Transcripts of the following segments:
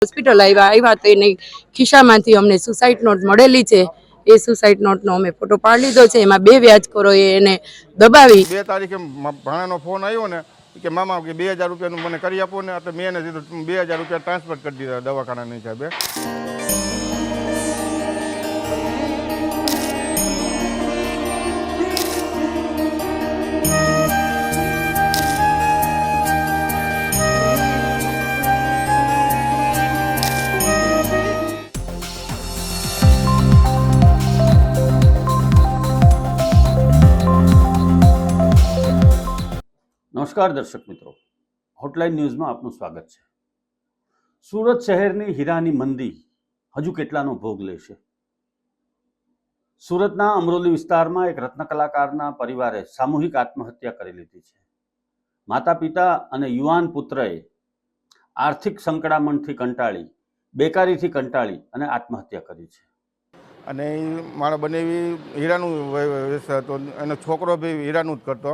Hospital આવ્યા તો એને ખિસ્સામાંથી અમને સુસાઇડ નોટ મળેલી છે। એ સુસાઇડ નોટનો અમે ફોટો પાડી લીધો છે। એમાં 2 વ્યાજખોરોએ એને દબાવી 2 તારીખે ભાણાનો ફોન આવ્યો ને કે મામા કે 2000 રૂપિયાનું મને કરી આપો ને, એટલે મેં એને કીધું 2000 રૂપિયા ટ્રાન્સફર કરી દીધા દવાખાનાની હિસાબે। નમસ્કાર દર્શક મિત્રો, હોટલાઇન ન્યૂઝમાં આપનું સ્વાગત છે। સુરત શહેરની હીરાની મંદી હજુ કેટલાનો ભોગ લેશે? સુરતના અમરોલી વિસ્તારમાં એક રત્ન કલાકારના પરિવારે સામૂહિક આત્મહત્યા કરી લીધી છે। માતા પિતા અને યુવાન પુત્રએ આર્થિક સંકળામણથી કંટાળી, બેકારીથી કંટાળી અને આત્મહત્યા કરી છે। અને મારા બનેવી હીરાનું વ્યવસાય હતો, એનો છોકરો બી હીરાનું જ કરતો,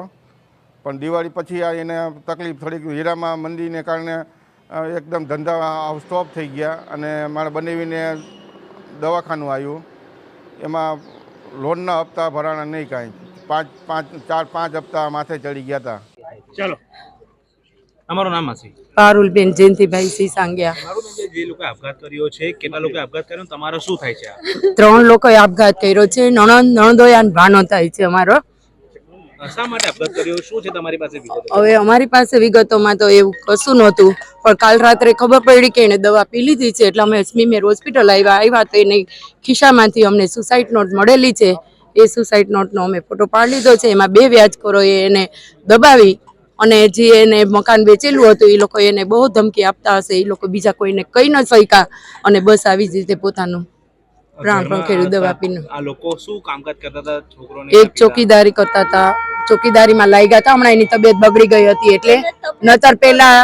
પણ દિવાળી પછી આ એને તકલીફ થોડીક હીરામાં મંદીને કારણે એકદમ ધંધા સ્ટોપ થઈ ગયા અને મારા બનેવીને દવાખાનું આવ્યું। એમાં લોનના હપ્તા ભરાણા નહીં કાંઈ, 4-5 હપ્તા માથે ચડી ગયા હતા। ચાલો, તમારું નામ હશે? પારુલબેન જયંતિભાઈ સિસાંગિયા। જે લોકો આપઘાત કર્યો છે, કેટલા લોકો આપઘાત કર્યો, તમારો શું થાય છે? 3 લોકોએ આપઘાત કર્યો છે। નણંદોયાન ભાનો થાય છે અમારો। શા માટે આપઘાત કર્યો, શું છે તમારી પાસે વિગતો? હવે અમારી પાસે વિગતોમાં તો એવું કશું નહોતું, પણ કાલ રાત્રે ખબર પડી કે એને દવા પી લીધી છે, એટલે અમે સ્મીમેર હોસ્પિટલ આવ્યા તો એને ખિસ્સામાંથી અમને સુસાઇડ નોટ મળેલી છે। એ સુસાઇડ નોટનો અમે ફોટો પાડી લીધો છે। એમાં 2 વ્યાજખોરોએ એને દબાવી અને જે એને મકાન વેચેલું હતું એ લોકો એને બહુ ધમકી આપતા હશે, એ લોકો બીજા કોઈને કહી ન શક્યા અને બસ આવી જ રીતે પોતાનું પ્રાણ પંખેરું દવા પીને। આ લોકો શું કામકાજ કરતા હતા? છોકરોને એક ચોકીદારી કરતા હતા, ચોકીદારીમાં લાગ્યા હતા। હમણાં એની તબિયત બગડી ગઈ હતી એટલે નતર પેલા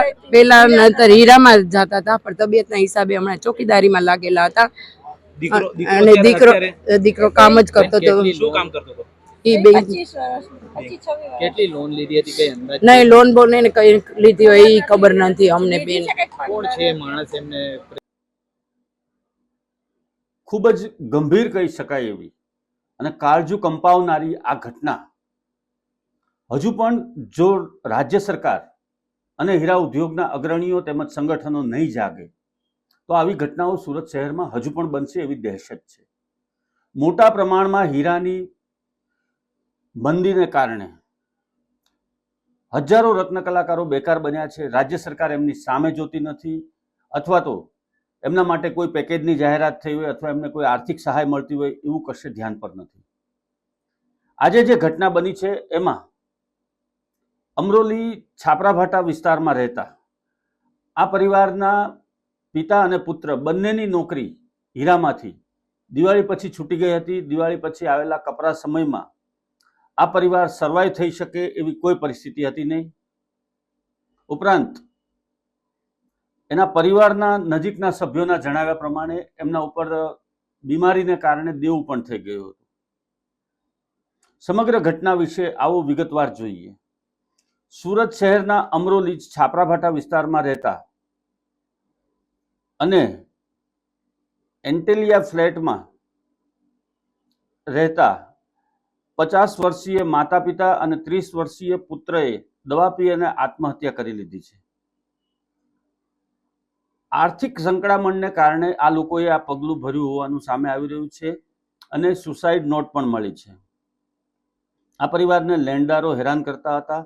હીરામાં જતા હતા, પણ તબિયતના હિસાબે હમણાં ચોકીદારીમાં લાગેલા હતા। અને દીકરો કામ જ કરતો હતો। શું કામ કરતો હતો? ઈ બેંક કેટલી લોન લીધી હતી કઈ અંદાજ? નહીં, લોન બોન એને કઈ લીધી હોય એ ખબર નથી અમને બેન। કોણ છે માણસ? એમને ખૂબ જ ગંભીર કહી શકાય એવી અને કાળજુ કંપાવનારી આ ઘટના હજુ પણ જો રાજ્ય સરકાર અને હીરા ઉદ્યોગના અગ્રણીઓ તેમજ સંગઠનો નહીં જાગે તો આવી ઘટનાઓ સુરત શહેરમાં હજુ પણ બનશે એવી દહેશત છે। મોટા પ્રમાણમાં હીરાની મંદીને કારણે હજારો રત્ન કલાકારો બેકાર બન્યા છે। રાજ્ય સરકાર એમની સામે જોતી નથી, અથવા તો એમના માટે કોઈ પેકેજની જાહેરાત થઈ હોય અથવા એમને કોઈ આર્થિક સહાય મળતી હોય એવું કશે ધ્યાન પર નથી। આજે જે ઘટના બની છે એમાં અમરોલી છાપરાભાટા વિસ્તારમાં રહેતા આ પરિવારના પિતા અને પુત્ર બંનેની નોકરી હીરામાંથી દિવાળી પછી છૂટી ગઈ હતી। દિવાળી પછી આવેલા કપરા સમયમાં આ પરિવાર સર્વાઈવ થઈ શકે એવી કોઈ પરિસ્થિતિ હતી નહીં। ઉપરાંત એના પરિવારના નજીકના સભ્યોના જણાવ્યા પ્રમાણે એમના ઉપર બીમારીને કારણે દેવું પણ થઈ ગયું હતું। સમગ્ર ઘટના વિશે આવો વિગતવાર જોઈએ। સુરત શહેરના અમરોલી છાપરાભાટા વિસ્તારમાં રહેતા અને એન્ટેલિયા ફ્લેટમાં રહેતા 50 વર્ષીય માતા પિતા અને 30 વર્ષીય પુત્રએ દવા પી અને આત્મહત્યા કરી લીધી છે। આર્થિક સંકળામણને કારણે આ લોકોએ આ પગલું ભર્યું હોવાનું સામે આવી રહ્યું છે અને સુસાઇડ નોટ પણ મળી છે। આ પરિવારને લેણદારો હેરાન કરતા હતા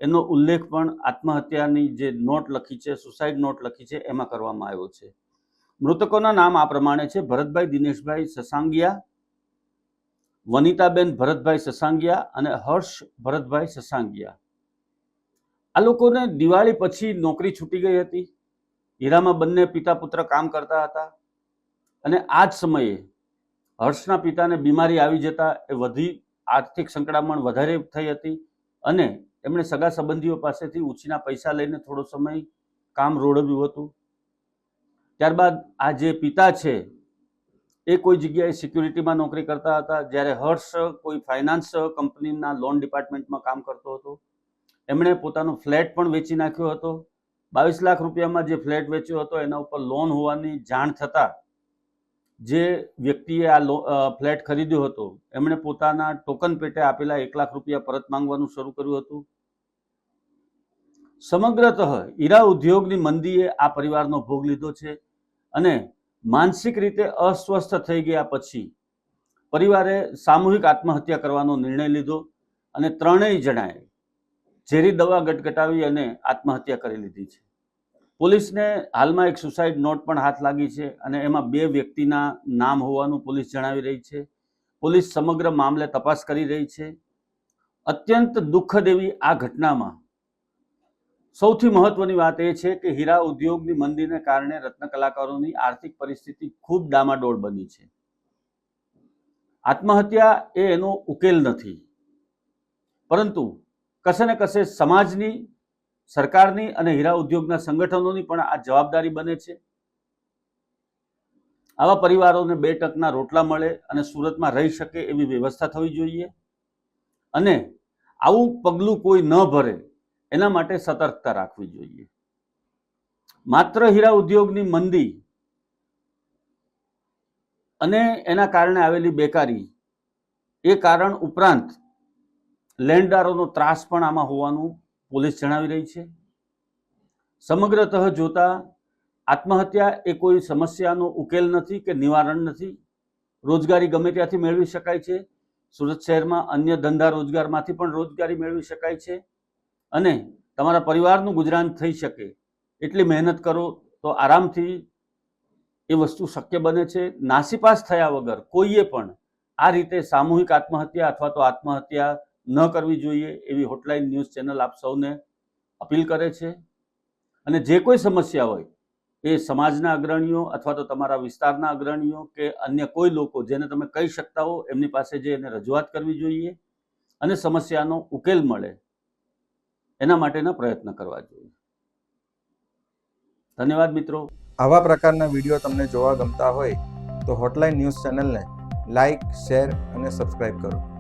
એનો ઉલ્લેખ પણ આત્મહત્યાની જે નોટ લખી છે, સુસાઇડ નોટ લખી છે એમાં કરવામાં આવ્યો છે। મૃતકોના નામ આ પ્રમાણે છે: ભરતભાઈ દિનેશભાઈ સસાંગિયા, વનિતાબેન ભરતભાઈ સસાંગિયા અને હર્ષ ભરતભાઈ સસાંગિયા। આ લોકોને દિવાળી પછી નોકરી છૂટી ગઈ હતી। હીરામાં બંને પિતા પુત્ર કામ કરતા હતા અને આ જ સમયે હર્ષના પિતાને બીમારી આવી જતા એ વધી આર્થિક સંકળામણ વધારે થઈ હતી અને એમણે સગા સંબંધીઓ પાસેથી ઉછીના પૈસા લઈને થોડો સમય કામ રોડવ્યું હતું। ત્યારબાદ આ જે પિતા છે એ કોઈ જગ્યાએ સિક્યુરિટીમાં નોકરી કરતા હતા, જ્યારે હર્ષ કોઈ ફાઇનાન્સ કંપનીના લોન ડિપાર્ટમેન્ટમાં કામ કરતો હતો। એમણે પોતાનો ફ્લેટ પણ વેચી નાખ્યો હતો 22 લાખ રૂપિયામાં જે ફ્લેટ વેચ્યો હતો એના ઉપર લોન હોવાની જાણ થતાં જે વ્યક્તિએ આ ફ્લેટ ખરીદ્યો હતો એમણે પોતાના ટોકન પેટે આપેલા 1 લાખ રૂપિયા પરત માંગવાનું શરૂ કર્યું હતું. સમગ્રતઃ હીરા ઉદ્યોગની મંદીએ આ પરિવારનો ભોગ લીધો છે અને માનસિક રીતે અસ્વસ્થ થઈ ગયા પછી પરિવારે સામૂહિક આત્મહત્યા કરવાનો નિર્ણય લીધો અને ત્રણેય જણાએ ઝેરી દવા ગટગટાવી અને આત્મહત્યા કરી લીધી છે. પોલીસને હાલમાં એક સુસાઇડ નોટ પણ હાથ લાગી છે અને એમાં 2 વ્યક્તિના નામ હોવાનું પોલીસ જણાવી રહી છે. પોલીસ સમગ્ર મામલે તપાસ કરી રહી છે. અત્યંત દુઃખદ એવી આ ઘટનામાં સૌથી મહત્વની વાત એ છે કે હીરા ઉદ્યોગની મંદીને કારણે રત્ન કલાકારોની આર્થિક પરિસ્થિતિ ખૂબ ડામાડોળ બની છે. આત્મહત્યા એ એનો ઉકેલ નથી, પરંતુ કશે ને કશે સમાજની, સરકારની અને હીરા ઉદ્યોગના સંગઠનોની પણ આ જવાબદારી બને છે. આવા પરિવારોને 2 ટકના રોટલા મળે અને સુરતમાં રહી શકે એવી વ્યવસ્થા થવી જોઈએ અને આવું પગલું કોઈ ન ભરે એના માટે સતર્કતા રાખવી જોઈએ. માત્ર હીરા ઉદ્યોગની મંદી અને એના કારણે આવેલી બેકારી એ કારણ ઉપરાંત લેણદારોનો ત્રાસ પણ આમાં હોવાનું પોલીસ જણાવી રહી છે. સમગ્રતઃ જોતા આત્મહત્યા એ કોઈ સમસ્યાનો ઉકેલ નથી કે નિવારણ નથી. રોજગારી ગમે ત્યાંથી મેળવી શકાય છે. સુરત શહેરમાં અન્ય ધંધા રોજગારમાંથી પણ રોજગારી મેળવી શકાય છે અને તમારા પરિવારનું ગુજરાન થઈ શકે એટલી મહેનત કરો તો આરામથી એ વસ્તુ શક્ય બને છે. નાસીપાસ થયા વગર કોઈએ પણ આ રીતે સામૂહિક આત્મહત્યા અથવા તો આત્મહત્યા ન કરવી જોઈએ એવી હોટલાઇન ન્યૂઝ ચેનલ આપ સૌને અપીલ કરે છે. અને જે કોઈ સમસ્યા હોય એ સમાજના અગ્રણીઓ અથવા તો તમારા વિસ્તારના અગ્રણીઓ કે અન્ય કોઈ લોકો જેને તમે કહી શકતા હો એમની પાસે જઈ એને રજૂઆત કરવી જોઈએ અને સમસ્યાનો ઉકેલ મળે એના માટેના પ્રયત્ન કરવા જોઈએ. ધન્યવાદ મિત્રો. આવા પ્રકારના વિડીયો તમને જોવા ગમતા હોય તો હોટલાઇન ન્યૂઝ ચેનલને લાઇક, શેર અને સબસ્ક્રાઇબ કરો.